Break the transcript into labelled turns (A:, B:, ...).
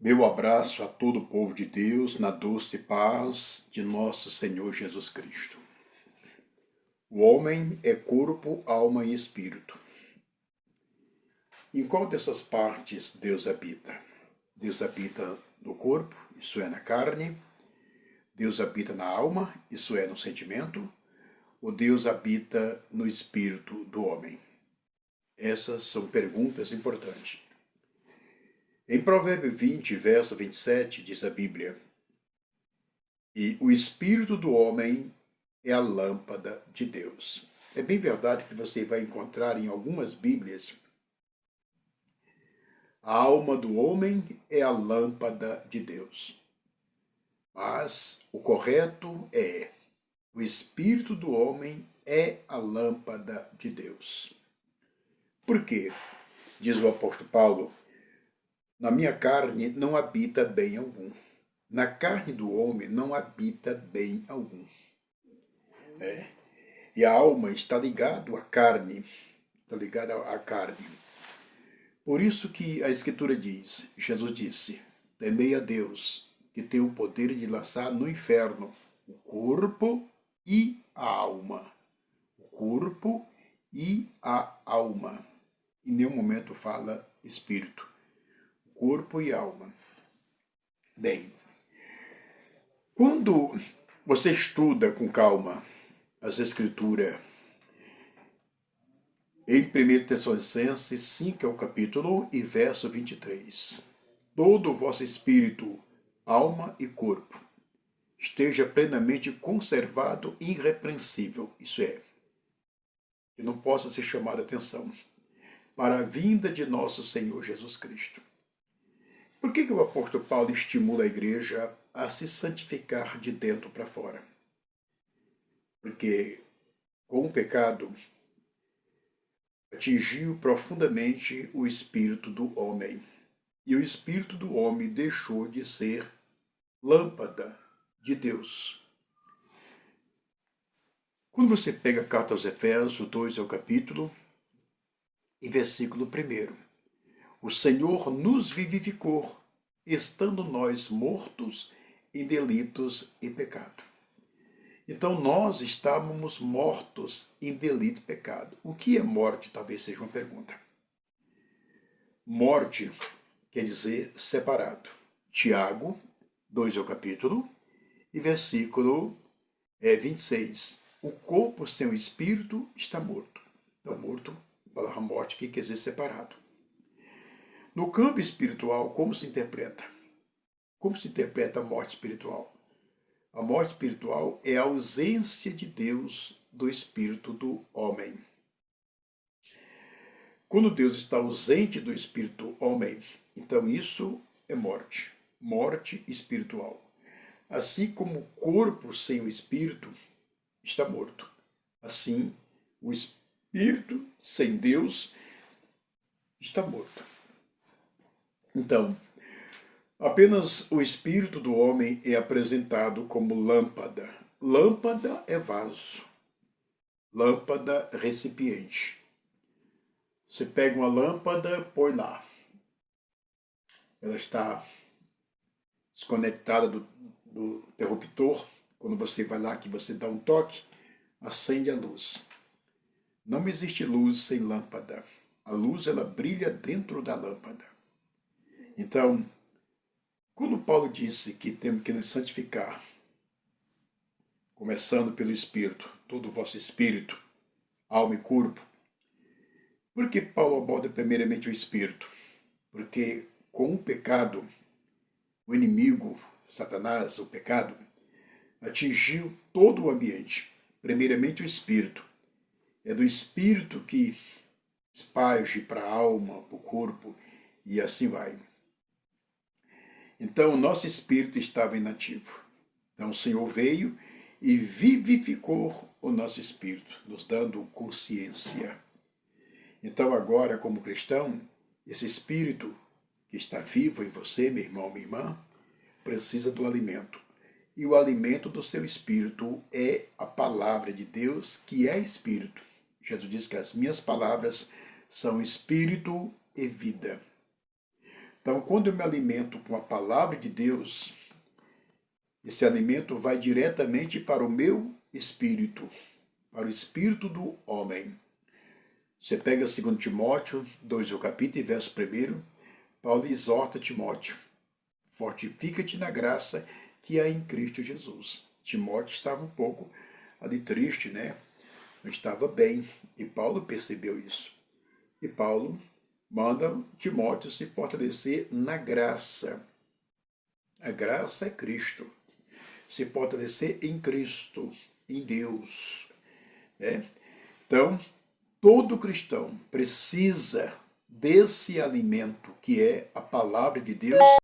A: Meu abraço a todo o povo de Deus na doce paz de nosso Senhor Jesus Cristo. O homem é corpo, alma e espírito. Em qual dessas partes Deus habita? Deus habita no corpo, isso é, na carne. Deus habita na alma, isso é, no sentimento. Ou Deus habita no espírito do homem? Essas são perguntas importantes. Em Provérbio 20, verso 27, diz a Bíblia: E o espírito do homem é a lâmpada de Deus. É bem verdade que você vai encontrar em algumas Bíblias: a alma do homem é a lâmpada de Deus. Mas o correto é: o espírito do homem é a lâmpada de Deus. Por quê? Diz o apóstolo Paulo: na minha carne não habita bem algum. Na carne do homem não habita bem algum. E a alma está ligada à carne. Está ligada à carne. Por isso que a Escritura diz, Jesus disse: temei a Deus, que tem o poder de lançar no inferno o corpo e a alma. O corpo e a alma. Em nenhum momento fala espírito. Corpo e alma. Bem, quando você estuda com calma as Escrituras, em 1 Tessalonicenses 5 é o capítulo 1 e verso 23. Todo o vosso espírito, alma e corpo esteja plenamente conservado e irrepreensível, isso é, que não possa ser chamado a atenção, para a vinda de nosso Senhor Jesus Cristo. Por que o apóstolo Paulo estimula a igreja a se santificar de dentro para fora? Porque com o pecado atingiu profundamente o espírito do homem. E o espírito do homem deixou de ser lâmpada de Deus. Quando você pega a carta aos Efésios, 2 é o capítulo, e versículo 1. O Senhor nos vivificou, estando nós mortos em delitos e pecado. Então nós estávamos mortos em delito e pecado. O que é morte? Talvez seja uma pergunta. Morte quer dizer separado. Tiago, 2 é o capítulo, e versículo 26. O corpo sem o espírito está morto. Então, morto, a palavra morte que quer dizer separado. No campo espiritual, como se interpreta? Como se interpreta a morte espiritual? A morte espiritual é a ausência de Deus do espírito do homem. Quando Deus está ausente do espírito do homem, então isso é morte. Morte espiritual. Assim como o corpo sem o espírito está morto. Assim, o espírito sem Deus está morto. Então, apenas o espírito do homem é apresentado como lâmpada. Lâmpada é vaso. Lâmpada, recipiente. Você pega uma lâmpada, põe lá. Ela está desconectada do interruptor. Quando você vai lá, que você dá um toque, acende a luz. Não existe luz sem lâmpada. A luz, ela brilha dentro da lâmpada. Então, quando Paulo disse que temos que nos santificar, começando pelo Espírito, todo o vosso espírito, alma e corpo, por que Paulo aborda primeiramente o Espírito? Porque com o pecado, o inimigo, Satanás, o pecado, atingiu todo o ambiente. Primeiramente o Espírito. É do Espírito que esparge para a alma, para o corpo, e assim vai. Então, o nosso espírito estava inativo. Então, o Senhor veio e vivificou o nosso espírito, nos dando consciência. Então, agora, como cristão, esse espírito que está vivo em você, meu irmão, minha irmã, precisa do alimento. E o alimento do seu espírito é a palavra de Deus, que é espírito. Jesus diz que as minhas palavras são espírito e vida. Então, quando eu me alimento com a palavra de Deus, esse alimento vai diretamente para o meu espírito, para o espírito do homem. Você pega 2 Timóteo 2, o capítulo e verso 1, Paulo exorta Timóteo: fortifica-te na graça que há em Cristo Jesus. Timóteo estava um pouco ali triste, né? Não estava bem, e Paulo percebeu isso. E Paulo manda Timóteo se fortalecer na graça. A graça é Cristo. Se fortalecer em Cristo, em Deus, né? Então, todo cristão precisa desse alimento que é a palavra de Deus